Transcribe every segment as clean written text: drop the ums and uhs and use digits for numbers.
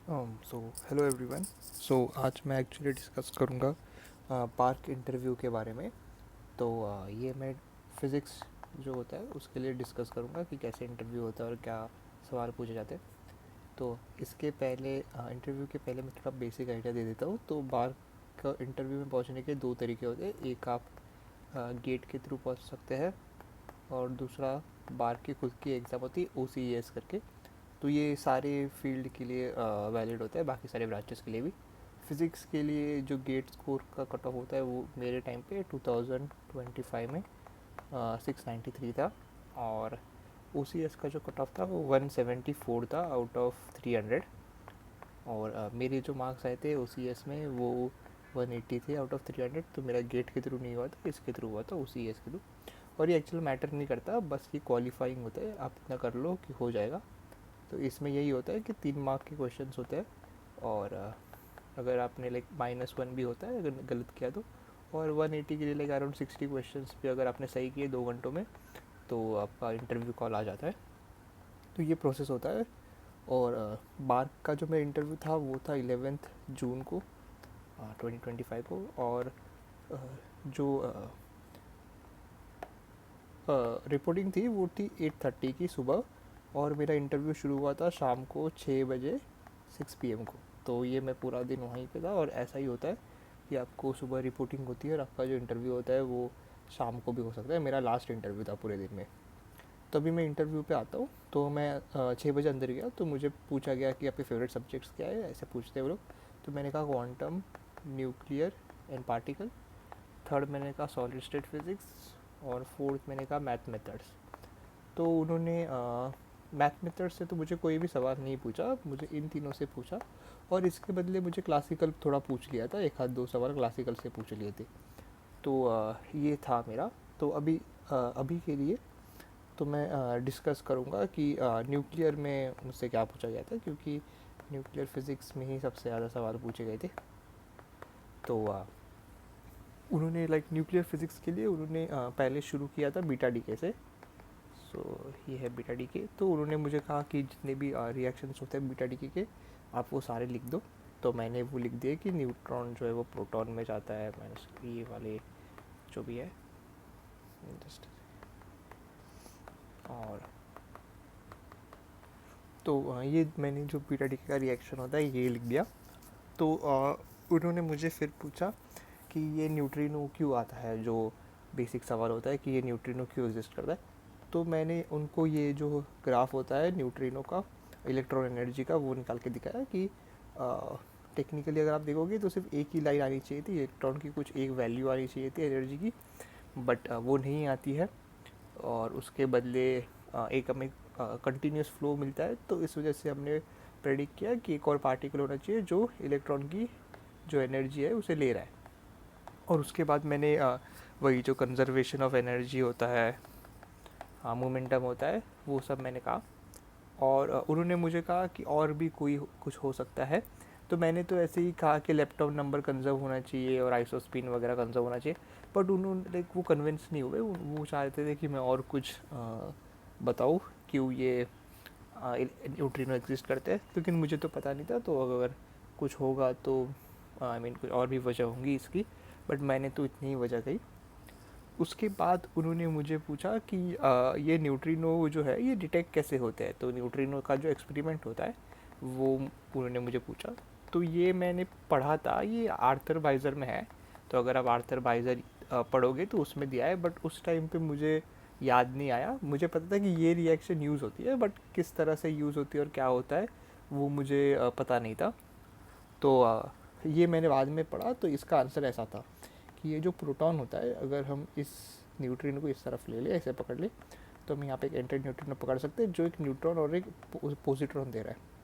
So hello everyone. आज मैं actually discuss करूँगा पार्क इंटरव्यू के बारे में। तो ये मैं फ़िज़िक्स जो होता है उसके लिए डिस्कस करूँगा कि कैसे इंटरव्यू होता है और क्या सवाल पूछे जाते हैं। तो इसके पहले इंटरव्यू के पहले मैं थोड़ा बेसिक आइडिया दे देता हूँ। तो पार्क का इंटरव्यू में पहुँचने के दो तरीके होते हैं। एक आप गेट के थ्रू पहुँच सकते हैं और दूसरा बार की खुद की एग्ज़ाम होती है OCES करके। तो ये सारे फील्ड के लिए वैलिड होता है, बाकी सारे ब्रांचेस के लिए भी। फ़िज़िक्स के लिए जो गेट स्कोर का कट ऑफ होता है वो मेरे टाइम पे 2025 में 693 था। और OCS का जो कट ऑफ था वो 174 था आउट ऑफ 300। और मेरे जो मार्क्स आए थे OCS में वो 180 थे आउट ऑफ 300। तो मेरा गेट के थ्रू नहीं हुआ था, इसके थ्रू हुआ था, OCS के थ्रू। और ये एक्चुअल मैटर नहीं करता, बस ये क्वालिफाइंग होता है, आप इतना कर लो कि हो जाएगा। तो इसमें यही होता है कि 3 मार्क के क्वेश्चंस होते हैं। और अगर आपने लाइक -1 भी होता है अगर गलत किया तो। और 180 के लिए लाइक अराउंड 60 क्वेश्चंस भी अगर आपने सही किए 2 घंटों में तो आपका इंटरव्यू कॉल आ जाता है। तो ये प्रोसेस होता है। और बार्क का जो मेरा इंटरव्यू था वो था 11 जून को 2025 को। और जो रिपोर्टिंग थी वो थी 8:30 की सुबह। और मेरा इंटरव्यू शुरू हुआ था शाम को 6 बजे 6 PM को। तो ये मैं पूरा दिन वहीं पे था। और ऐसा ही होता है कि आपको सुबह रिपोर्टिंग होती है और आपका जो इंटरव्यू होता है वो शाम को भी हो सकता है। मेरा लास्ट इंटरव्यू था पूरे दिन में। तो अभी मैं इंटरव्यू पे आता हूँ। तो मैं 6 बजे अंदर गया तो मुझे पूछा गया कि आपके फेवरेट सब्जेक्ट्स क्या है, ऐसे पूछते हैं वो लोग। तो मैंने कहा quantum, nuclear and particle. Third मैंने कहा सॉलिड स्टेट फिज़िक्स। और फोर्थ मैंने कहा मैथ मेथड्स। तो उन्होंने मैथ मेथड से तो मुझे कोई भी सवाल नहीं पूछा, मुझे इन तीनों से पूछा। और इसके बदले मुझे क्लासिकल थोड़ा पूछ लिया था, एक आध दो सवाल क्लासिकल से पूछ लिए थे। तो ये था मेरा। तो अभी के लिए तो मैं डिस्कस करूँगा कि न्यूक्लियर में मुझसे क्या पूछा गया था, क्योंकि न्यूक्लियर फिज़िक्स में ही सबसे ज़्यादा सवाल पूछे गए थे। तो उन्होंने लाइक न्यूक्लियर फिज़िक्स के लिए उन्होंने पहले शुरू किया था बीटा डीके से। सो ये है बीटा डी के। तो उन्होंने मुझे कहा कि जितने भी रिएक्शंस होते हैं बीटा डी के आप वो सारे लिख दो। तो मैंने वो लिख दिया कि न्यूट्रॉन जो है वो प्रोटॉन में जाता है, माइनस ये वाले जो भी है जस्ट। और तो ये मैंने जो बीटा डी का रिएक्शन होता है ये लिख दिया। तो उन्होंने मुझे फिर पूछा कि ये न्यूट्रिनो क्यों आता है, जो बेसिक सवाल होता है कि ये न्यूट्रिनो क्यों एग्जिस्ट करता है। तो मैंने उनको ये जो ग्राफ होता है न्यूट्रिनो का, इलेक्ट्रॉन एनर्जी का, वो निकाल के दिखाया कि टेक्निकली अगर आप देखोगे तो सिर्फ एक ही लाइन आनी चाहिए थी, इलेक्ट्रॉन की कुछ एक वैल्यू आनी चाहिए थी एनर्जी की। बट वो नहीं आती है। और उसके बदले एक हमें कंटिन्यूस फ्लो मिलता है। तो इस वजह से हमने प्रेडिक्ट किया कि एक और पार्टिकल होना चाहिए जो इलेक्ट्रॉन की जो एनर्जी है उसे ले रहा है। और उसके बाद मैंने वही जो कंजर्वेशन ऑफ एनर्जी होता है, मोमेंटम होता है, वो सब मैंने कहा। और उन्होंने मुझे कहा कि और भी कोई कुछ हो सकता है। तो मैंने तो ऐसे ही कहा कि लैपटॉप नंबर कंजर्व होना चाहिए और आइसोस्पिन वगैरह कंजर्व होना चाहिए। बट उन्होंने लाइक वो कन्विंस नहीं हुए, वो चाहते थे कि मैं और कुछ बताऊँ क्यों ये न्यूट्रिनो एग्जिस्ट करते हैं। लेकिन मुझे तो पता नहीं था, तो अगर कुछ होगा तो आई मीन कुछ और भी वजह होंगी इसकी। बट मैंने तो इतनी ही वजह कही। उसके बाद उन्होंने मुझे पूछा कि ये न्यूट्रिनो जो है ये डिटेक्ट कैसे होते हैं। तो न्यूट्रिनो का जो एक्सपेरिमेंट होता है वो उन्होंने मुझे पूछा। तो ये मैंने पढ़ा था, ये आर्थर वाइज़र में है। तो अगर आप आर्थर वाइज़र पढ़ोगे तो उसमें दिया है। बट उस टाइम पे मुझे याद नहीं आया। मुझे पता था कि ये रिएक्शन यूज़ होती है, बट किस तरह से यूज़ होती है और क्या होता है वो मुझे पता नहीं था। तो ये मैंने बाद में पढ़ा। तो इसका आंसर ऐसा था कि ये जो प्रोटॉन होता है, अगर हम इस न्यूट्रिनो को इस तरफ ले लें, ऐसे पकड़ ले, तो हम यहाँ पे एक एंटी न्यूट्रिनो पकड़ सकते हैं जो एक न्यूट्रॉन और एक पॉजिट्रॉन दे रहा है।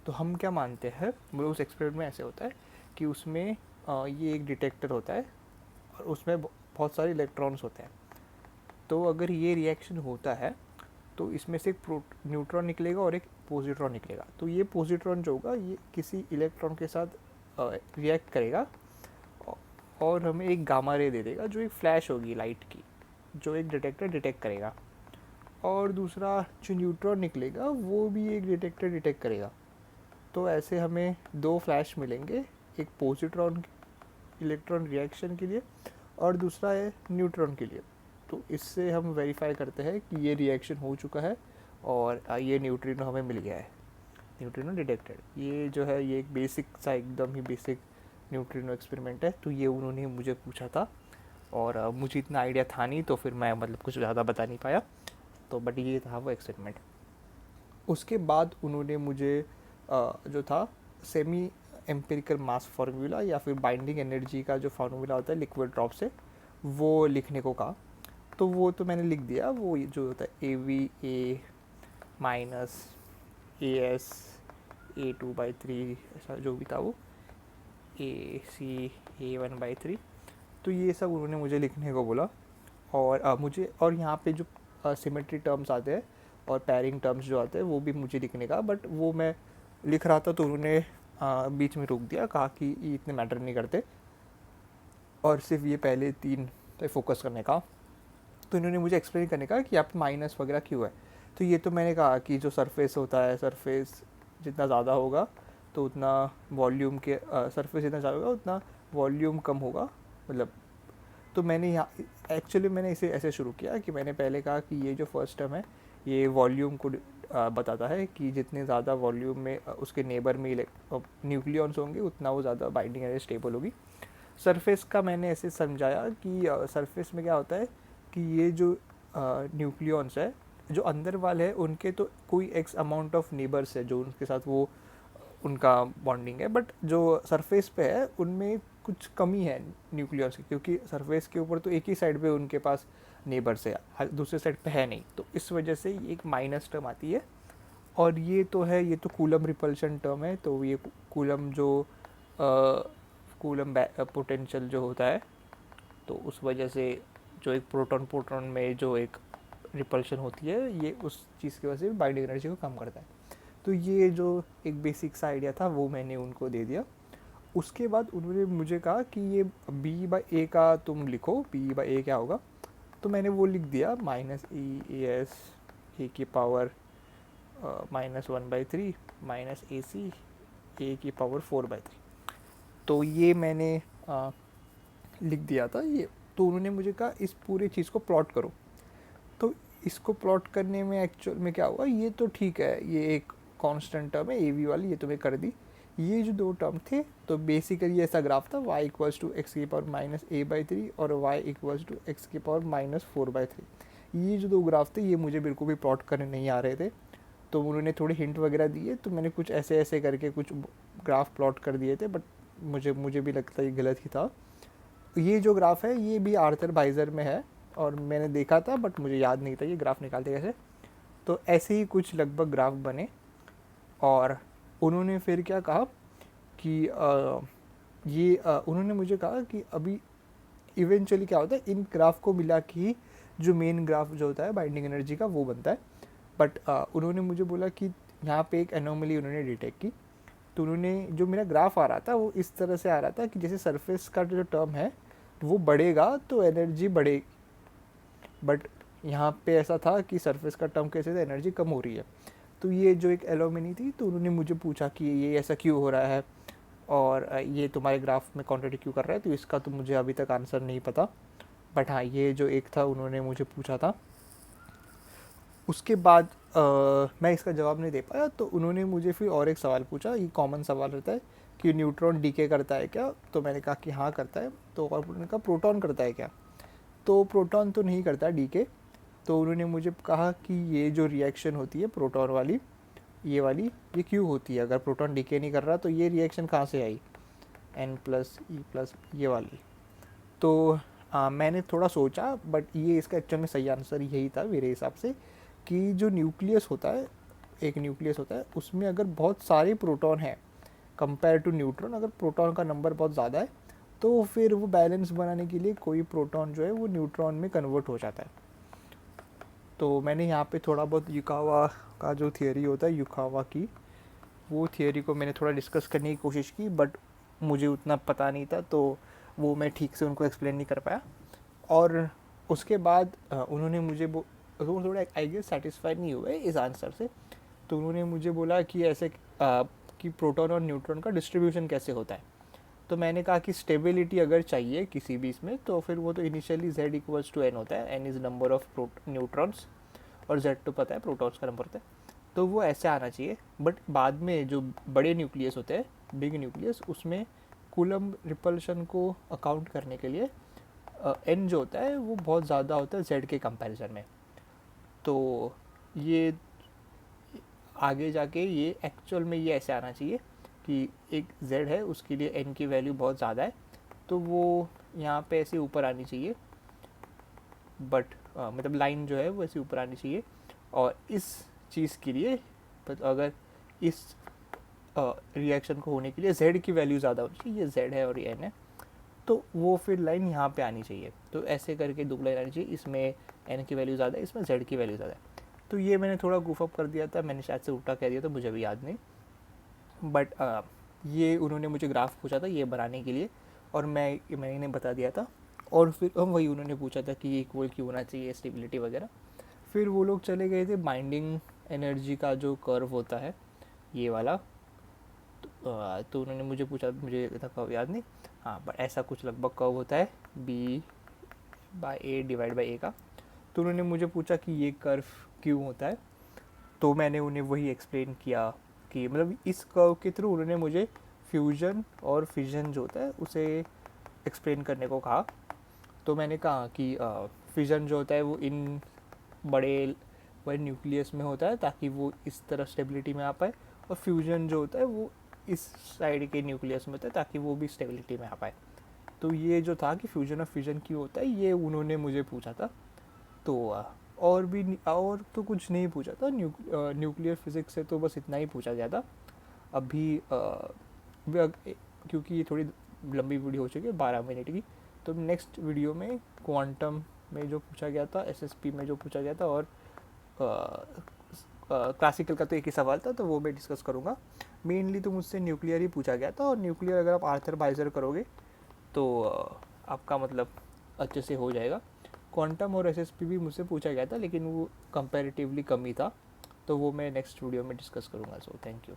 तो हम क्या मानते हैं, मतलब उस एक्सपेरिमेंट में ऐसे होता है कि उसमें ये एक डिटेक्टर होता है और उसमें बहुत सारे इलेक्ट्रॉन्स होते हैं। तो अगर ये रिएक्शन होता है तो इसमें से एक न्यूट्रॉन निकलेगा और एक पॉजिट्रॉन निकलेगा। तो ये पॉजिट्रॉन जो होगा ये किसी इलेक्ट्रॉन के साथ रिएक्ट करेगा और हमें एक गामा रे दे देगा जो एक फ्लैश होगी लाइट की, जो एक डिटेक्टर डिटेक्ट करेगा। और दूसरा जो न्यूट्रॉन निकलेगा वो भी एक डिटेक्टर डिटेक्ट करेगा। तो ऐसे हमें दो फ्लैश मिलेंगे, एक पॉजिट्रॉन इलेक्ट्रॉन रिएक्शन के लिए और दूसरा है न्यूट्रॉन के लिए। तो इससे हम वेरीफाई करते हैं कि ये रिएक्शन हो चुका है और ये न्यूट्रिनो हमें मिल गया है, न्यूट्रिनो डिटेक्टेड। ये जो है ये एक बेसिक सा एकदम ही बेसिक न्यूट्रिनो एक्सपेरिमेंट है। तो ये उन्होंने मुझे पूछा था और मुझे इतना आइडिया था नहीं, तो फिर मैं मतलब कुछ ज़्यादा बता नहीं पाया। तो बट ये था वो एक्सपेरिमेंट। उसके बाद उन्होंने मुझे जो था सेमी एम्पिरिकल मास फार्मूला या फिर बाइंडिंग एनर्जी का जो फार्मूला होता है लिक्विड ड्रॉप से, वो लिखने को कहा। तो वो तो मैंने लिख दिया। वो जो होता है AV माइनस AS A2/3, ऐसा जो भी था वो AC A1/3। तो ये सब उन्होंने मुझे लिखने को बोला। और मुझे और यहाँ पे जो सिमेट्री टर्म्स आते हैं और पैरिंग टर्म्स जो आते हैं वो भी मुझे लिखने का, बट वो मैं लिख रहा था तो उन्होंने बीच में रोक दिया, कहा कि ये इतने मैटर नहीं करते और सिर्फ ये पहले 3 पे फोकस करने का। तो इन्होंने मुझे एक्सप्लेन करने का कि आप माइनस वगैरह क्यों है। तो ये तो मैंने कहा कि जो सरफेस होता है, सरफेस जितना ज़्यादा होगा तो उतना वॉल्यूम के सरफेस जितना ज़्यादा होगा उतना वॉल्यूम कम होगा, मतलब। तो मैंने यहाँ एक्चुअली मैंने इसे ऐसे शुरू किया कि मैंने पहले कहा कि ये जो फर्स्ट टर्म है ये वॉल्यूम को बताता है कि जितने ज़्यादा वॉल्यूम में उसके नेबर में न्यूक्लियॉन्स होंगे उतना वो ज़्यादा बाइंडिंग एनर्जी स्टेबल होगी। सरफेस का मैंने ऐसे समझाया कि सरफेस में क्या होता है कि ये जो न्यूक्लियॉन्स है जो अंदर वाले हैं उनके तो कोई एक्स अमाउंट ऑफ नेबर्स है जो उनके साथ वो उनका बॉन्डिंग है, बट जो सरफेस पे है उनमें कुछ कमी है न्यूक्लियस की, क्योंकि सरफेस के ऊपर तो एक ही साइड पे उनके पास नेबर्स है, दूसरे साइड पे है नहीं। तो इस वजह से ये एक माइनस टर्म आती है। और ये तो है, ये तो कूलम रिपल्शन टर्म है। तो ये कूलम जो कूलम पोटेंशियल जो होता है, तो उस वजह से जो एक प्रोटॉन प्रोटॉन में जो एक रिपल्शन होती है ये उस चीज़ की वजह से बाइंडिंग एनर्जी को कम करता है। तो ये जो एक बेसिक सा आइडिया था वो मैंने उनको दे दिया। उसके बाद उन्होंने मुझे कहा कि ये B/A का तुम लिखो, B/A क्या होगा। तो मैंने वो लिख दिया -EAS A⁻⁻⁴ minus AC A⁻⁴/3। तो ये मैंने लिख दिया था ये। तो उन्होंने मुझे कहा इस पूरी चीज़ को प्लॉट करो। तो इसको प्लॉट करने में एक्चुअल में क्या हुआ, ये तो ठीक है, ये एक कांस्टेंट टर्म है AV वाली, ये तो मैं कर दी। ये जो दो टर्म थे तो बेसिकली ऐसा ग्राफ था y = x⁻⁻A/3 और y = x⁻⁻⁴/3। ये जो दो ग्राफ थे ये मुझे बिल्कुल भी प्लॉट करने नहीं आ रहे थे। तो उन्होंने थोड़े हिंट वगैरह दिए, तो मैंने कुछ ऐसे ऐसे करके कुछ ग्राफ प्लॉट कर दिए थे, बट मुझे भी लगता है ये गलत ही था। ये जो ग्राफ है ये भी आर्थर बाइजर में है और मैंने देखा था, बट मुझे याद नहीं था ये ग्राफ निकालते कैसे। तो ऐसे ही कुछ लगभग ग्राफ बने। और उन्होंने फिर क्या कहा कि उन्होंने मुझे कहा कि अभी इवेंचुअली क्या होता है, इन ग्राफ को मिला कि जो मेन ग्राफ जो होता है बाइंडिंग एनर्जी का वो बनता है। बट उन्होंने मुझे बोला कि यहाँ पे एक एनोमली उन्होंने डिटेक्ट की। तो उन्होंने जो मेरा ग्राफ आ रहा था वो इस तरह से आ रहा था कि जैसे सरफेस का जो टर्म है वो बढ़ेगा तो एनर्जी बढ़ेगी, बट यहाँ पे ऐसा था कि सरफेस का टर्म कैसे था, एनर्जी कम हो रही है। तो ये जो एक एलोमिनी थी तो उन्होंने मुझे पूछा कि ये ऐसा क्यों हो रहा है और ये तुम्हारे ग्राफ में कॉन्ट्रडिक्ट क्यों कर रहा है। तो इसका तो मुझे अभी तक आंसर नहीं पता, बट हाँ ये जो एक था उन्होंने मुझे पूछा था। उसके बाद मैं इसका जवाब नहीं दे पाया। तो उन्होंने मुझे फिर और एक सवाल पूछा, ये कॉमन सवाल रहता है कि न्यूट्रॉन डीके करता है क्या। तो मैंने कहा कि हाँ करता है। तो और उन्होंने कहा प्रोटॉन करता है क्या। तो प्रोटॉन तो नहीं करता डीके। तो उन्होंने मुझे कहा कि ये जो रिएक्शन होती है प्रोटॉन वाली, ये क्यों होती है, अगर प्रोटॉन डीके नहीं कर रहा तो ये रिएक्शन कहाँ से आई, N+E+ ये वाली। तो मैंने थोड़ा सोचा, बट ये इसका एक्चुअल में सही आंसर यही था मेरे हिसाब से कि जो न्यूक्लियस होता है, एक न्यूक्लियस होता है उसमें अगर बहुत सारे प्रोटॉन हैं कंपेयर टू न्यूट्रॉन, अगर प्रोटॉन का नंबर बहुत ज़्यादा है तो फिर वो बैलेंस बनाने के लिए कोई प्रोटॉन जो है वो न्यूट्रॉन में कन्वर्ट हो जाता है। तो मैंने यहाँ पे थोड़ा बहुत युकावा का जो थियरी होता है युकावा की, वो थियरी को मैंने थोड़ा डिस्कस करने की कोशिश की, बट मुझे उतना पता नहीं था तो वो मैं ठीक से उनको एक्सप्लेन नहीं कर पाया। और उसके बाद उन्होंने मुझे थोड़ा आई गेस सेटिस्फाइड नहीं हुए इस आंसर से। तो उन्होंने मुझे बोला कि ऐसे कि प्रोटॉन और न्यूट्रॉन का डिस्ट्रीब्यूशन कैसे होता है। तो मैंने कहा कि स्टेबिलिटी अगर चाहिए किसी भी इसमें तो फिर वो तो initially z equals to n होता है, n is number of neutrons और z तो पता है प्रोटॉन्स का नंबर होता है। तो वो ऐसे आना चाहिए। बट बाद में जो बड़े न्यूक्लियस होते हैं, बिग न्यूक्लियस, उसमें कूलम्ब रिपल्शन को अकाउंट करने के लिए n जो होता है वो बहुत ज़्यादा होता है z के कंपैरिजन में। तो ये आगे जाके ये एक्चुअल में ये ऐसे आना चाहिए कि एक z है उसके लिए n की वैल्यू बहुत ज़्यादा है, तो वो यहाँ पे ऐसे ऊपर आनी चाहिए। बट मतलब लाइन जो है वो ऐसे ऊपर आनी चाहिए। और इस चीज़ के लिए अगर इस रिएक्शन को होने के लिए z की वैल्यू ज़्यादा होनी चाहिए, ये z है और ये n है, तो वो फिर लाइन यहाँ पे आनी चाहिए। तो ऐसे करके दो लाइन आनी चाहिए, इसमें n की वैल्यू ज़्यादा है, इसमें z की वैल्यू ज़्यादा है। तो ये मैंने थोड़ा गुफ अप कर दिया था, मैंने शायद से उल्टा कह दिया था, मुझे भी याद नहीं। बट ये उन्होंने मुझे ग्राफ पूछा था ये बनाने के लिए और मैंने इन्हें बता दिया था। और फिर वही उन्होंने पूछा था कि इक्वल क्यों होना चाहिए, स्टेबिलिटी वगैरह। फिर वो लोग चले गए थे बाइंडिंग एनर्जी का जो कर्व होता है ये वाला। तो उन्होंने मुझे पूछा, मुझे इतना कर्व याद नहीं, हाँ बट ऐसा कुछ लगभग कर्व होता है B/A डिवाइड बाई A का। तो उन्होंने मुझे पूछा कि ये कर्व क्यों होता है, तो मैंने उन्हें वही एक्सप्लेन किया कि मतलब इस कर्व के थ्रू उन्होंने मुझे फ्यूजन और फिजन जो होता है उसे एक्सप्लेन करने को कहा। तो मैंने कहा कि फिजन जो होता है वो इन बड़े न्यूक्लियस में होता है ताकि वो इस तरह स्टेबिलिटी में आ पाए, और फ्यूजन जो होता है वो इस साइड के न्यूक्लियस में होता है ताकि वो भी स्टेबिलिटी में आ पाए। तो ये जो था कि फ्यूजन और फिजन क्यों होता है ये उन्होंने मुझे पूछा था। तो और तो कुछ नहीं पूछा था, न्यूक्लियर फिज़िक्स से तो बस इतना ही पूछा गया था अभी। क्योंकि ये थोड़ी लंबी वीडियो हो चुकी है 12 मिनट की, तो नेक्स्ट वीडियो में क्वांटम में जो पूछा गया था, एसएसपी में जो पूछा गया था, और क्लासिकल का तो एक ही सवाल था तो वो मैं डिस्कस करूँगा। मेनली तो मुझसे न्यूक्लियर ही पूछा गया था, और न्यूक्लियर अगर आप आर्थर बाइजर करोगे तो आपका मतलब अच्छे से हो जाएगा। क्वांटम और एसएसपी भी मुझसे पूछा गया था लेकिन वो कंपैरेटिवली कम ही था, तो वो मैं नेक्स्ट वीडियो में डिस्कस करूँगा। So thank you.